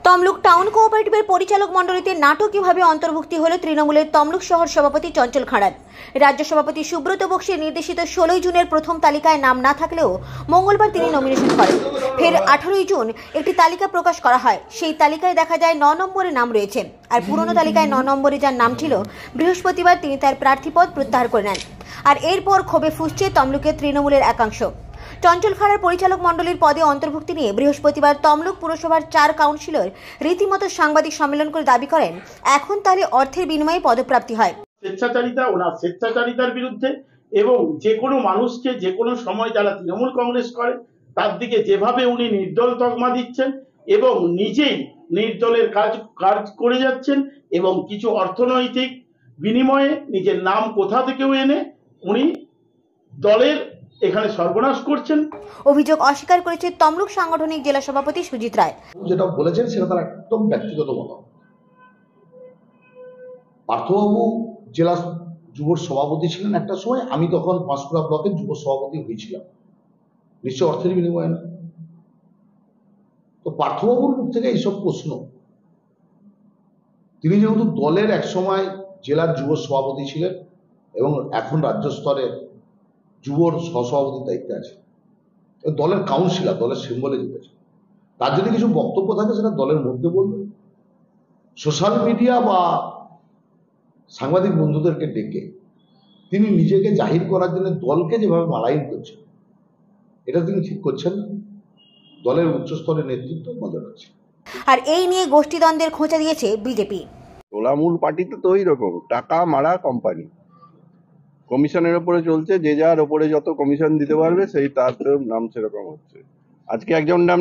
Tamluk town কোঅপারেটিভের পরিচালক মণ্ডলীতে নাটকীয়ভাবে অন্তর্ভুক্তি হল তৃণমূলের তমলুক শহর সভাপতি চঞ্চল খাঁড়ার। রাজ্য সভাপতি সুব্রত বক্সির নির্দেশিত 16 জুনের প্রথম তালিকায় নাম না থাকলেও মঙ্গলবার তিনি নমিনেশন করেন। ফের 18 জুন একটি তালিকা প্রকাশ করা হয়। সেই তালিকায় দেখা যায় 9 নম্বরে নাম রয়েছে, আর পুরনো তালিকায় 9 নম্বরে যার নাম ছিল বৃহস্পতিবার তিনি তার প্রার্থীপদ প্রত্যাহার করে নেন। আর এরপর ক্ষোভে ফুঁসছে তমলুকের তৃণমূলের একাংশ। চঞ্চল খাঁড়ার পরিচালক মণ্ডলীর পদে অন্তর্ভুক্তি নিয়ে বৃহস্পতিবার তমলুক পুরসভার 4 কাউন্সিলর রীতিমতো সাংবাদিক সম্মেলন করে দাবি করেন এখন তাহলে অর্থের বিনিময়ে পদপ্রাপ্তি হয়। স্বেচ্ছাচারিতা ওনার স্বেচ্ছাচারিতার বিরুদ্ধে এবং যে কোনো মানুষকে যে কোনো সময় যারা তৃণমূল কংগ্রেস করে তার দিকে যেভাবে উনি নির্দল তকমা দিচ্ছেন এবং নিজেই নির্দলের কাজ করে যাচ্ছেন এবং কিছু অর্থনৈতিক বিনিময়ে নিজের নাম কোথা থেকেও এনে উনি দলের এখানে সর্বনাশ করছেন। অভিযোগ অস্বীকার করেছে তমলুক সাংগঠনিক জেলা সভাপতি সুজিত রায়। যেটা বলেছেন সেটা তার একদম ব্যক্তিগত মতামত। পার্থবাবু জেলা যুব সভাপতি ছিলেন একটা সময়, আমি তখন পাঁশকুড়া ব্লকের যুব সভাপতি হয়েছিলাম, নিশ্চয় অর্থের বিনিময়ে না। তো পার্থবাবুর মুখ থেকে এইসব প্রশ্ন, তিনি যেহেতু দলের এক সময় জেলার যুব সভাপতি ছিলেন এবং এখন রাজ্য স্তরে যুবর সহসভাপতির দায়িত্বে আছে, দলের কাউন্সিলর, দলের সিম্বলে জিতেছে, তার যদি কিছু বক্তব্য থাকে সেটা দলের মধ্যে বলবে। সোশ্যাল মিডিয়া বা সাংবাদিক বন্ধুদেরকে ডেকে তিনি নিজেকে জাহির করার জন্য দলকে যেভাবে মালাইন করছেন, এটা তিনি ঠিক করছেন না। দলের উচ্চস্তরের নেতৃত্ব নজর রাখছে। আর এই নিয়ে গোষ্ঠীদ্বন্দ্বের খোঁচা দিয়েছে বিজেপি। তোলামূল পার্টিতে তো ওই রকম টাকা মারা কোম্পানি, কমিশনের উপরে চলছে, যে যার ওপরে যত কমিশন দিতে পারবে সেই তার নাম সেরকম হচ্ছে। আজকে একজন নাম